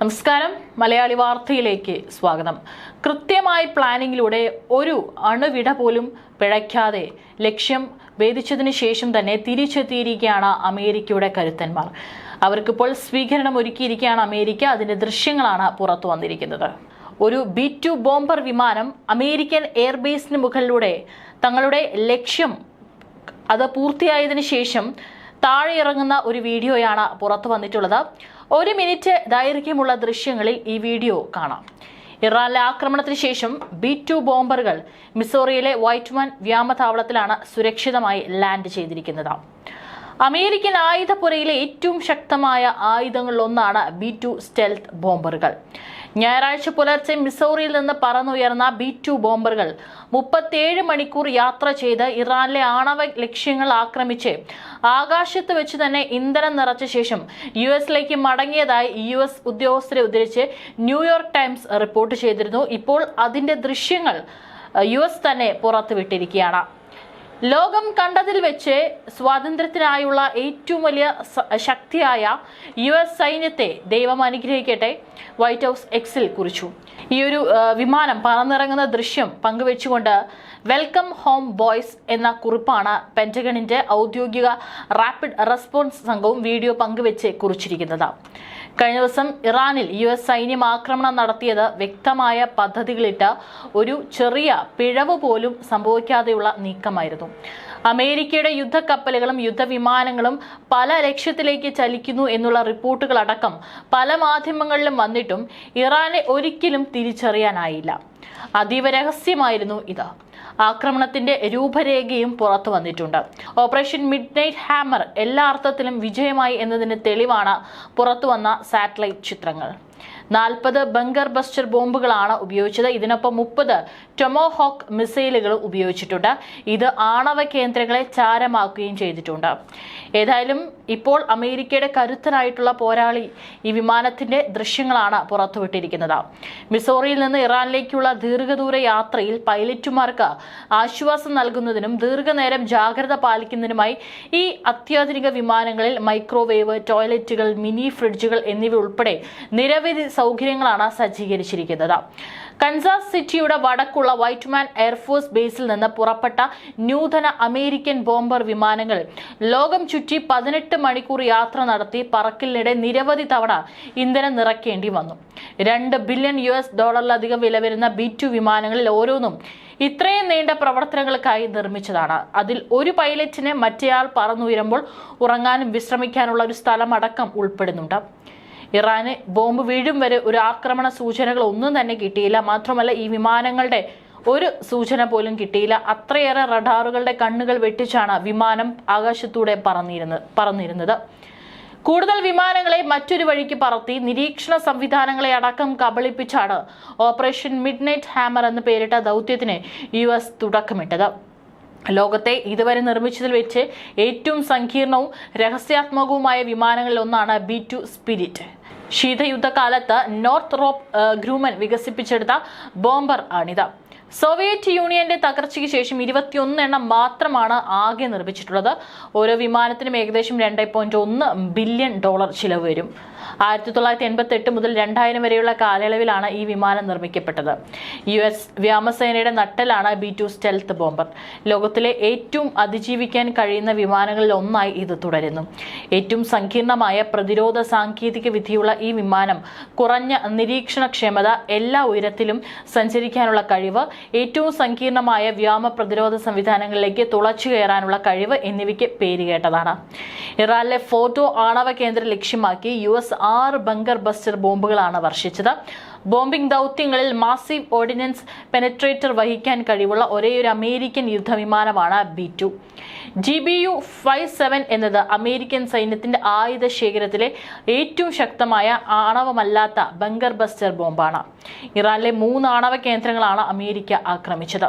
നമസ്കാരം മലയാളി വാർത്തയിലേക്ക് സ്വാഗതം. കൃത്യമായ പ്ലാനിങ്ങിലൂടെ ഒരു അണുവിട പോലും പിഴയ്ക്കാതെ ലക്ഷ്യം ഭേദിച്ചതിനു ശേഷം തന്നെ തിരിച്ചെത്തിയിരിക്കുകയാണ് അമേരിക്കയുടെ കരുത്തന്മാർ. അവർക്കിപ്പോൾ സ്വീകരണം ഒരുക്കിയിരിക്കുകയാണ് അമേരിക്ക. അതിന്റെ ദൃശ്യങ്ങളാണ് പുറത്തു വന്നിരിക്കുന്നത്. ഒരു B-2 ബോംബർ വിമാനം അമേരിക്കൻ എയർബേസിന് മുകളിലൂടെ തങ്ങളുടെ ലക്ഷ്യം അത് പൂർത്തിയായതിനു ശേഷം താഴെ ഇറങ്ങുന്ന ഒരു വീഡിയോയാണ് പുറത്തു വന്നിട്ടുള്ളത്. 1 മിനിറ്റ് ദൈർഘ്യമുള്ള ദൃശ്യങ്ങളിൽ ഈ വീഡിയോ കാണാം. ഇറാനിലെ ആക്രമണത്തിന് ശേഷം B-2 ബോംബറുകൾ മിസോറിയിലെ വൈറ്റ്മാൻ വ്യോമതാവളത്തിലാണ് സുരക്ഷിതമായി ലാൻഡ് ചെയ്തിരിക്കുന്നത്. അമേരിക്കൻ ആയുധപ്പുരയിലെ ഏറ്റവും ശക്തമായ ആയുധങ്ങളിലൊന്നാണ് B-2 സ്റ്റെൽത്ത് ബോംബറുകൾ. ഞായറാഴ്ച പുലർച്ചെ മിസോറിയിൽ നിന്ന് പറന്നുയർന്ന B-2 ബോംബറുകൾ 37 മണിക്കൂർ യാത്ര ചെയ്ത് ഇറാനിലെ ആണവ ലക്ഷ്യങ്ങൾ ആക്രമിച്ച് ആകാശത്ത് വെച്ച് തന്നെ ഇന്ധനം നിറച്ച ശേഷം US മടങ്ങിയതായി US ഉദ്യോഗസ്ഥരെ ഉദ്ധരിച്ച് ന്യൂയോർക്ക് ടൈംസ് റിപ്പോർട്ട് ചെയ്തിരുന്നു. ഇപ്പോൾ അതിന്റെ ദൃശ്യങ്ങൾ US തന്നെ പുറത്തുവിട്ടിരിക്കുകയാണ്. ലോകം കണ്ടതിൽ വെച്ച് സ്വാതന്ത്ര്യത്തിനായുള്ള ഏറ്റവും വലിയ ശക്തിയായ US സൈന്യത്തെ ദൈവം അനുഗ്രഹിക്കട്ടെ, വൈറ്റ് ഹൗസ് എക്സിൽ കുറിച്ചു. ഈ ഒരു വിമാനം പറന്നിറങ്ങുന്ന ദൃശ്യം പങ്കുവെച്ചുകൊണ്ട് വെൽക്കം ഹോം ബോയ്സ് എന്ന കുറിപ്പാണ് പെന്റഗണിന്റെ ഔദ്യോഗിക റാപ്പിഡ് റെസ്പോൺസ് സംഘവും വീഡിയോ പങ്കുവെച്ച് കുറിച്ചിരിക്കുന്നത്. കഴിഞ്ഞ ദിവസം ഇറാനിൽ US സൈന്യം ആക്രമണം നടത്തിയത് വ്യക്തമായ പദ്ധതികളിട്ട് ഒരു ചെറിയ പിഴവ് പോലും സംഭവിക്കാതെയുള്ള നീക്കമായിരുന്നു. അമേരിക്കയുടെ യുദ്ധക്കപ്പലുകളും യുദ്ധവിമാനങ്ങളും പല ലക്ഷ്യത്തിലേക്ക് ചലിക്കുന്നു എന്നുള്ള റിപ്പോർട്ടുകളടക്കം പല മാധ്യമങ്ങളിലും വന്നിട്ടും ഇറാനെ ഒരിക്കലും തിരിച്ചറിയാനായില്ല. അതീവ രഹസ്യമായിരുന്നു ഇത്. ആക്രമണത്തിന്റെ രൂപരേഖയും പുറത്തു വന്നിട്ടുണ്ട്. ഓപ്പറേഷൻ മിഡ്നൈറ്റ് ഹാമർ എല്ലാ അർത്ഥത്തിലും വിജയമായി എന്നതിന് തെളിവാണ് പുറത്തുവന്ന സാറ്റലൈറ്റ് ചിത്രങ്ങൾ. 40 ബങ്കർ ബസ്റ്റർ ബോംബുകളാണ് ഉപയോഗിച്ചത്. ഇതിനൊപ്പം 30 ടൊമോഹോക്ക് മിസൈലുകളും ഉപയോഗിച്ചിട്ടുണ്ട്. ഇത് ആണവ കേന്ദ്രങ്ങളെ ചാരമാക്കുകയും ചെയ്തിട്ടുണ്ട്. ഏതായാലും ഇപ്പോൾ അമേരിക്കയുടെ കരുത്തനായിട്ടുള്ള പോരാളി ഈ വിമാനത്തിന്റെ ദൃശ്യങ്ങളാണ് പുറത്തുവിട്ടിരിക്കുന്നത്. മിസോറിയിൽ നിന്ന് ഇറാനിലേക്കുള്ള ദീർഘദൂര യാത്രയിൽ പൈലറ്റുമാർക്ക് ആശ്വാസം നൽകുന്നതിനും ദീർഘനേരം ജാഗ്രത പാലിക്കുന്നതിനുമായി ഈ അത്യാധുനിക വിമാനങ്ങളിൽ മൈക്രോവേവ്, ടോയ്ലറ്റുകൾ, മിനി ഫ്രിഡ്ജുകൾ എന്നിവ ഉൾപ്പെടെ നിരവധി സൗകര്യങ്ങളാണ് സജ്ജീകരിച്ചിരിക്കുന്നത്. കൻസാസ് സിറ്റിയുടെ വടക്കുള്ള വൈറ്റ്മാൻ എയർഫോഴ്സ് ബേസിൽ നിന്ന് പുറപ്പെട്ട നൂതന അമേരിക്കൻ ബോംബർ വിമാനങ്ങൾ ലോകം ചുറ്റി 18 മണിക്കൂർ യാത്ര നടത്തി പറക്കലിനിടെ നിരവധി തവണ ഇന്ധനം നിറയ്ക്കേണ്ടി വന്നു. $2 ബില്യൺ വില വരുന്ന B-2 വിമാനങ്ങളിൽ ഓരോന്നും ഇത്രയും നീണ്ട പ്രവർത്തനങ്ങൾക്കായി നിർമ്മിച്ചതാണ്. അതിൽ ഒരു പൈലറ്റിന് മറ്റേയാൾ പറന്നുയരുമ്പോൾ ഉറങ്ങാനും വിശ്രമിക്കാനുള്ള ഒരു സ്ഥലമടക്കം ഉൾപ്പെടുന്നുണ്ട്. ഇറാന് ബോംബ് വീഴും വരെ ഒരു ആക്രമണ സൂചനകൾ ഒന്നും തന്നെ കിട്ടിയില്ല. മാത്രമല്ല ഈ വിമാനങ്ങളുടെ ഒരു സൂചന പോലും കിട്ടിയില്ല. അത്രയേറെ റഡാറുകളുടെ കണ്ണുകൾ വെട്ടിച്ചാണ് വിമാനം ആകാശത്തൂടെ പറന്നിരുന്നത്. കൂടുതൽ വിമാനങ്ങളെ മറ്റൊരു വഴിക്ക് പറത്തി നിരീക്ഷണ സംവിധാനങ്ങളെ അടക്കം കബളിപ്പിച്ചാണ് ഓപ്പറേഷൻ മിഡ്നൈറ്റ് ഹാമർ എന്ന് പേരിട്ട ദൗത്യത്തിന് US തുടക്കമിട്ടത്. ലോകത്തെ ഇതുവരെ നിർമ്മിച്ചതിൽ വെച്ച് ഏറ്റവും സങ്കീർണവും രഹസ്യാത്മകവുമായ വിമാനങ്ങളിൽ ഒന്നാണ് B-2 സ്പിരിറ്റ്. ശീതയുദ്ധകാലത്ത് നോർത്ത് റോപ്പ് ഗ്രൂമൻ വികസിപ്പിച്ചെടുത്ത ബോംബർ ആണിത്. സോവിയറ്റ് യൂണിയന്റെ തകർച്ചയ്ക്ക് ശേഷം 21 എണ്ണം മാത്രമാണ് ആകെ നിർമ്മിച്ചിട്ടുള്ളത്. ഓരോ വിമാനത്തിനും ഏകദേശം $2.1 ബില്യൺ ചിലവ് വരും. 1988 മുതൽ 2000 വരെയുള്ള കാലയളവിലാണ് ഈ വിമാനം നിർമ്മിക്കപ്പെട്ടത്. US വ്യോമസേനയുടെ നട്ടെല്ലാണ് B-2 സ്റ്റെൽത്ത് ബോംബർ. ലോകത്തിലെ ഏറ്റവും അതിജീവിക്കാൻ കഴിയുന്ന വിമാനങ്ങളിൽ ഒന്നായി ഇത് തുടരുന്നു. ഏറ്റവും സങ്കീർണമായ പ്രതിരോധ സാങ്കേതിക വിദ്യയുള്ള ഈ വിമാനം കുറഞ്ഞ നിരീക്ഷണക്ഷമത, എല്ലാ ഉയരത്തിലും സഞ്ചരിക്കാനുള്ള കഴിവ്, ഏറ്റവും സങ്കീർണമായ വ്യോമ പ്രതിരോധ സംവിധാനങ്ങളിലേക്ക് തുളച്ചു കയറാനുള്ള കഴിവ് എന്നിവയ്ക്ക് പേരുകേട്ടതാണ്. ഇറാനിലെ ഫോർഡോ ആണവ കേന്ദ്രം ലക്ഷ്യമാക്കി US 6 ബങ്കർ ബസ്റ്റർ ബോംബുകളാണ് വർഷിച്ചത്. ബോംബിംഗ് ദൗത്യങ്ങളിൽ മാസീവ് ഓർഡിനൻസ് പെനട്രേറ്റർ വഹിക്കാൻ കഴിവുള്ള ഒരേയൊരു അമേരിക്കൻ യുദ്ധവിമാനമാണ് B-2. GBU-57 എന്നത് അമേരിക്കൻ സൈന്യത്തിന്റെ ആയുധ ശേഖരത്തിലെ ഏറ്റവും ശക്തമായ ആണവമല്ലാത്ത ബങ്കർ ബസ്റ്റർ ബോംബാണ്. ഇറാനിലെ 3 ആണവ കേന്ദ്രങ്ങളാണ് അമേരിക്ക ആക്രമിച്ചത്.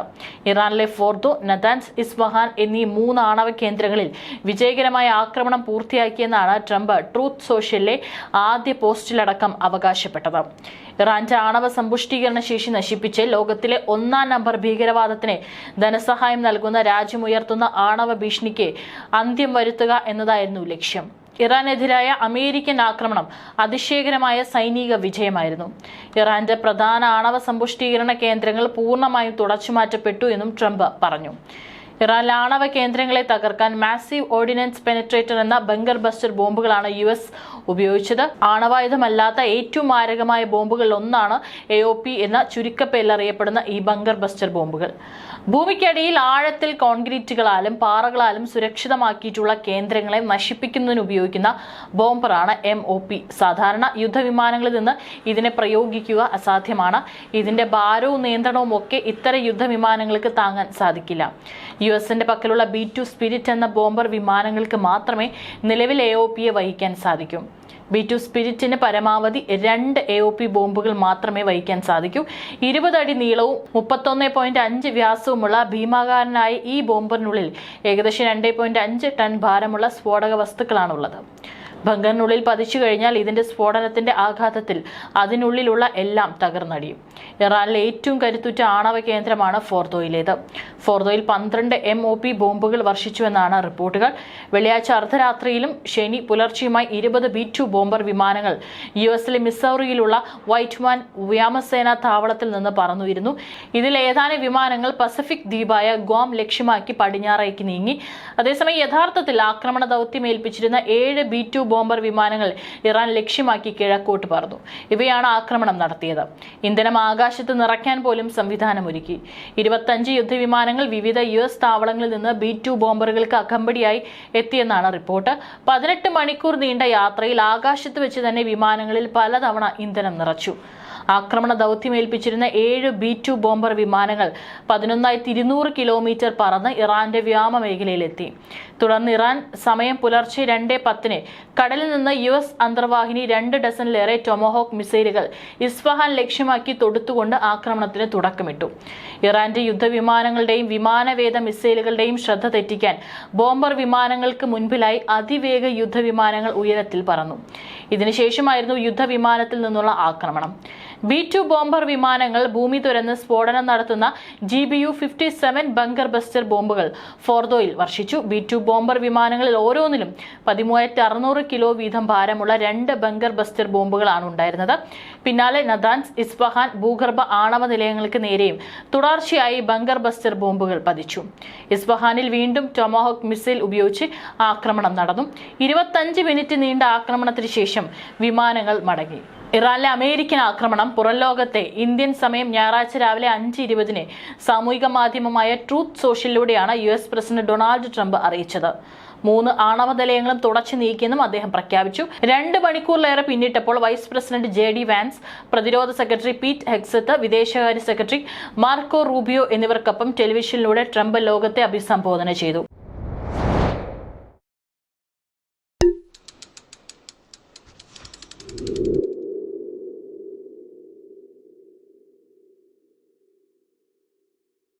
ഇറാനിലെ ഫോർദോ, നതാൻസ്, ഇസ്ഫഹാൻ എന്നീ 3 ആണവ കേന്ദ്രങ്ങളിൽ വിജയകരമായ ആക്രമണം പൂർത്തിയാക്കിയെന്നാണ് ട്രംപ് ട്രൂത്ത് സോഷ്യലിലെ ആദ്യ പോസ്റ്റിലടക്കം അവകാശപ്പെട്ടത്. ഇറാന്റെ ആണവ സമ്പുഷ്ടീകരണ ശേഷി നശിപ്പിച്ച് ലോകത്തിലെ 1-ാം നമ്പർ ഭീകരവാദത്തിന് ധനസഹായം നൽകുന്ന രാജ്യമുയർത്തുന്ന ആണവ ഭീഷണിക്ക് അന്ത്യം വരുത്തുക എന്നതായിരുന്നു ലക്ഷ്യം. ഇറാനെതിരായ അമേരിക്കൻ ആക്രമണം അതിശയകരമായ സൈനിക വിജയമായിരുന്നു. ഇറാന്റെ പ്രധാന ആണവ സമ്പുഷ്ടീകരണ കേന്ദ്രങ്ങൾ പൂർണ്ണമായും തുടച്ചുമാറ്റപ്പെട്ടു എന്നും ട്രംപ് പറഞ്ഞു. ഇറാനിലെ ആണവ കേന്ദ്രങ്ങളെ തകർക്കാൻ മാസീവ് ഓർഡിനൻസ് പെനട്രേറ്റർ എന്ന ബങ്കർ ബസ്റ്റർ ബോംബുകളാണ് US ഉപയോഗിച്ചത്. ആണവായുധമല്ലാത്ത ഏറ്റവും മാരകമായ ബോംബുകളിൽ ഒന്നാണ് AOP എന്ന ചുരുക്കപ്പേരിലറിയപ്പെടുന്ന ഈ ബങ്കർ ബസ്റ്റർ ബോംബുകൾ. ഭൂമിക്കടിയിൽ ആഴത്തിൽ കോൺക്രീറ്റുകളാലും പാറകളാലും സുരക്ഷിതമാക്കിയിട്ടുള്ള കേന്ദ്രങ്ങളെ നശിപ്പിക്കുന്നതിന് ഉപയോഗിക്കുന്ന ബോംബറാണ് MOP. സാധാരണ യുദ്ധവിമാനങ്ങളിൽ നിന്ന് ഇതിനെ പ്രയോഗിക്കുക അസാധ്യമാണ്. ഇതിന്റെ ഭാരവും നിയന്ത്രണവും ഒക്കെ ഇത്തരം യുദ്ധവിമാനങ്ങൾക്ക് താങ്ങാൻ സാധിക്കില്ല. US-ന്റെ പക്കലുള്ള B-2 സ്പിരിറ്റ് എന്ന ബോംബർ വിമാനങ്ങൾക്ക് മാത്രമേ നിലവിൽ AOPയെ വഹിക്കാൻ സാധിക്കൂ. B-2 സ്പിരിറ്റിന് പരമാവധി 2 AOP ബോംബുകൾ മാത്രമേ വഹിക്കാൻ സാധിക്കൂ. 20 അടി നീളവും 31.5 വ്യാസവുമുള്ള ഭീമാകാരനായ ഈ ബോംബറിനുള്ളിൽ ഏകദേശം 2.5 ടൺ ഭാരമുള്ള സ്ഫോടക വസ്തുക്കളാണുള്ളത്. ബങ്കറിനുള്ളിൽ പതിച്ചു കഴിഞ്ഞാൽ ഇതിന്റെ സ്ഫോടനത്തിന്റെ ആഘാതത്തിൽ അതിനുള്ളിലുള്ള എല്ലാം തകർന്നടിയും. ഇറാനിലെ ഏറ്റവും കരുത്തുറ്റ ആണവ കേന്ദ്രമാണ് ഫോർദോയിലേത്. ഫോർദോയിൽ 12 MOP ബോംബുകൾ വർഷിച്ചുവെന്നാണ് റിപ്പോർട്ടുകൾ. വെള്ളിയാഴ്ച അർദ്ധരാത്രിയിലും ശനി പുലർച്ചെയുമായി 20 B-2 ബോംബർ വിമാനങ്ങൾ US-ലെ മിസൗറിയിലുള്ള വൈറ്റ്മാൻ വ്യോമസേനാ താവളത്തിൽ നിന്ന് പറന്നുയരുന്നു. ഇതിൽ ഏതാനും വിമാനങ്ങൾ പസഫിക് ദ്വീപായ ഗ്വാം ലക്ഷ്യമാക്കി പടിഞ്ഞാറേക്ക് നീങ്ങി. അതേസമയം യഥാർത്ഥത്തിൽ ആക്രമണ ദൗത്യം ഏൽപ്പിച്ചിരുന്ന 7 B-2 ബോംബർ വിമാനങ്ങൾ ഇറാൻ ലക്ഷ്യമാക്കി കിഴക്കോട്ട് പറന്നു. ഇവയാണ് ആക്രമണം നടത്തിയത്. ഇന്ധനം ആകാശത്ത് നിറയ്ക്കാൻ പോലും സംവിധാനമൊരുക്കി. 25 യുദ്ധവിമാനങ്ങൾ വിവിധ US താവളങ്ങളിൽ നിന്ന് B-2 ബോംബറുകൾക്ക് അകമ്പടിയായി എത്തിയെന്നാണ് റിപ്പോർട്ട്. 18 മണിക്കൂർ നീണ്ട യാത്രയിൽ ആകാശത്ത് വെച്ച് തന്നെ വിമാനങ്ങളിൽ പലതവണ ഇന്ധനം നിറച്ചു. ആക്രമണ ദൗത്യമേൽപ്പിച്ചിരുന്ന 7 B-2 ബോംബർ വിമാനങ്ങൾ 11,200 കിലോമീറ്റർ പറന്ന് ഇറാന്റെ വ്യോമ മേഖലയിലെത്തി. തുടർന്ന് ഇറാൻ സമയം പുലർച്ചെ 2:10 കടലിൽ നിന്ന് US അന്തർവാഹിനി 2 ഡസനിലേറെ ടൊമഹോക്ക് മിസൈലുകൾ ഇസ്ഫഹാൻ ലക്ഷ്യമാക്കി തൊടുത്തുകൊണ്ട് ആക്രമണത്തിന് തുടക്കമിട്ടു. ഇറാന്റെ യുദ്ധവിമാനങ്ങളുടെയും വിമാനവേദ മിസൈലുകളുടെയും ശ്രദ്ധ തെറ്റിക്കാൻ ബോംബർ വിമാനങ്ങൾക്ക് മുൻപിലായി അതിവേഗ യുദ്ധവിമാനങ്ങൾ ഉയരത്തിൽ പറന്നു. ഇതിനുശേഷമായിരുന്നു യുദ്ധവിമാനത്തിൽ നിന്നുള്ള ആക്രമണം. B-2 ബോംബർ വിമാനങ്ങൾ ഭൂമി തുരന്ന് സ്ഫോടനം നടത്തുന്ന GBU-57 ബങ്കർ ബസ്റ്റർ ബോംബുകൾ ഫോർദോയിൽ വർഷിച്ചു. B-2 ബോംബർ വിമാനങ്ങളിൽ ഓരോന്നിലും 13,600 കിലോ വീതം ഭാരമുള്ള 2 ബങ്കർ ബസ്റ്റർ ബോംബുകളാണ് ഉണ്ടായിരുന്നത്. പിന്നാലെ നദാൻസ്, ഇസ്ഫഹാൻ ഭൂഗർഭ ആണവ നിലയങ്ങൾക്ക് നേരെയും തുടർച്ചയായി ബങ്കർ ബസ്റ്റർ ബോംബുകൾ പതിച്ചു. ഇസ്ഫഹാനിൽ വീണ്ടും ടൊമഹോക്ക് മിസൈൽ ഉപയോഗിച്ച് ആക്രമണം നടന്നു. 25 മിനിറ്റ് നീണ്ട ആക്രമണത്തിന് ശേഷം വിമാനങ്ങൾ മടങ്ങി. ഇറാനിലെ അമേരിക്കൻ ആക്രമണം പുറംലോകത്തെ ഇന്ത്യൻ സമയം ഞായറാഴ്ച രാവിലെ 5:20 സാമൂഹിക മാധ്യമമായ ട്രൂത്ത് സോഷ്യലിലൂടെയാണ് US പ്രസിഡന്റ് ഡൊണാൾഡ് ട്രംപ് അറിയിച്ചത്. 3 ആണവ നിലയങ്ങളും തുടച്ചു നീക്കിയെന്നും അദ്ദേഹം പ്രഖ്യാപിച്ചു. 2 മണിക്കൂറിലേറെ പിന്നിട്ടപ്പോൾ വൈസ് പ്രസിഡന്റ് JD വാൻസ്, പ്രതിരോധ സെക്രട്ടറി പീറ്റ് ഹെഗ്സത്ത്, വിദേശകാര്യ സെക്രട്ടറി മാർക്കോ റൂബിയോ എന്നിവർക്കൊപ്പം ടെലിവിഷനിലൂടെ ട്രംപ് ലോകത്തെ അഭിസംബോധന ചെയ്തു.